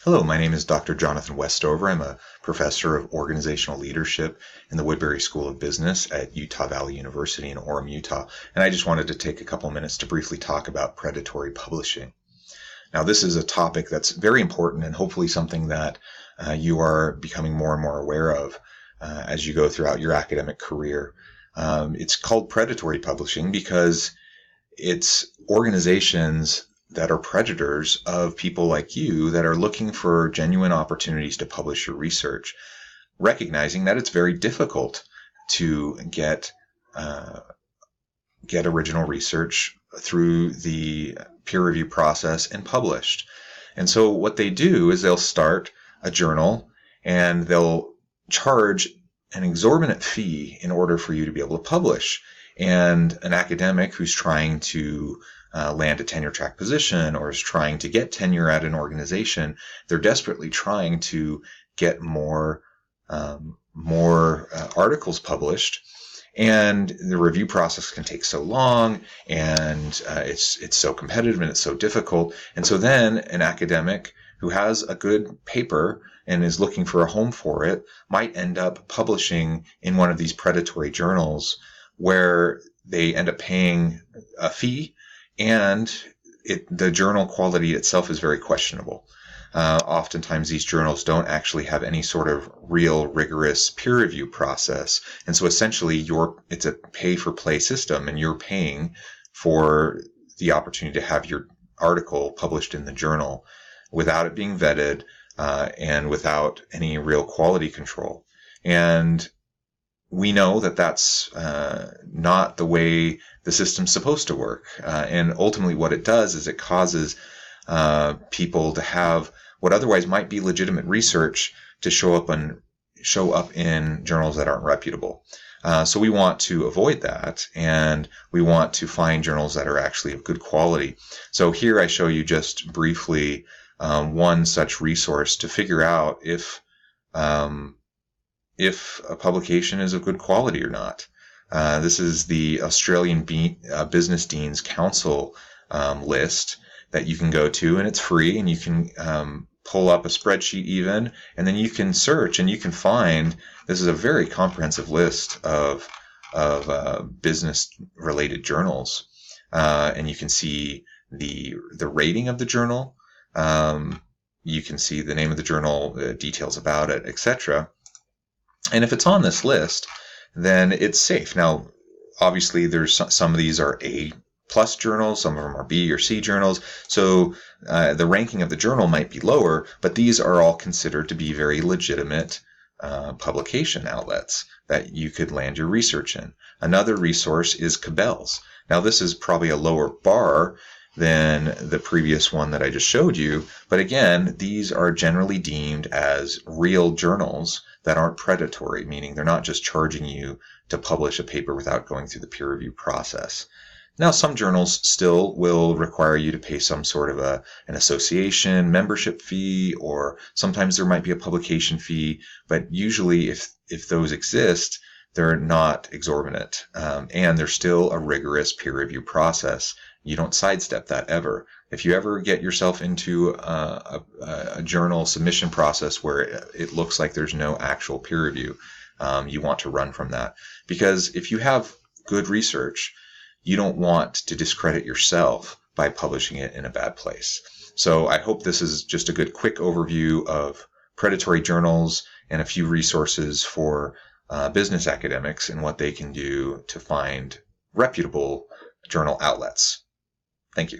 Hello, my name is Dr. Jonathan Westover. I'm a professor of organizational leadership in the Woodbury School of Business at Utah Valley University in Orem, Utah. And I just wanted to take a couple minutes to briefly talk about predatory publishing. Now, this is a topic that's very important and hopefully something that you are becoming more and more aware of as you go throughout your academic career. It's called predatory publishing because it's organizations that are predators of people like you that are looking for genuine opportunities to publish your research, recognizing that it's very difficult to get original research through the peer review process and published. And so what they do is they'll start a journal and they'll charge an exorbitant fee in order for you to be able to publish. And an academic who's trying to land a tenure track position or is trying to get tenure at an organization, they're desperately trying to get more articles published. And the review process can take so long, and it's so competitive and it's so difficult. And so then an academic who has a good paper and is looking for a home for it might end up publishing in one of these predatory journals where they end up paying a fee, and the journal quality itself is very questionable. Oftentimes these journals don't actually have any sort of real rigorous peer review process. And so essentially it's a pay for play system, and you're paying for the opportunity to have your article published in the journal without it being vetted and without any real quality control. And we know that that's not the way the system's supposed to work. And ultimately what it does is it causes people to have what otherwise might be legitimate research to show up in journals that aren't reputable. So we want to avoid that, and we want to find journals that are actually of good quality. So here I show you just briefly one such resource to figure out if a publication is of good quality or not. This is the Australian Business Deans Council list that you can go to, and it's free, and you can pull up a spreadsheet even, and then you can search and you can find, this is a very comprehensive list of business related journals, and you can see the rating of the journal, you can see the name of the journal, details about it, etc. And if it's on this list, then it's safe. Now, obviously, some of these are A plus journals, some of them are B or C journals. So the ranking of the journal might be lower, but these are all considered to be very legitimate publication outlets that you could land your research in. Another resource is Cabell's. Now, this is probably a lower bar than the previous one that I just showed you. But again, these are generally deemed as real journals that aren't predatory, meaning they're not just charging you to publish a paper without going through the peer review process. Now, some journals still will require you to pay some sort of an association membership fee, or sometimes there might be a publication fee, but usually if those exist, they're not exorbitant, and there's still a rigorous peer review process. You don't sidestep that ever. If you ever get yourself into a journal submission process where it looks like there's no actual peer review, you want to run from that. Because if you have good research, you don't want to discredit yourself by publishing it in a bad place. So I hope this is just a good quick overview of predatory journals and a few resources for business academics and what they can do to find reputable journal outlets. Thank you.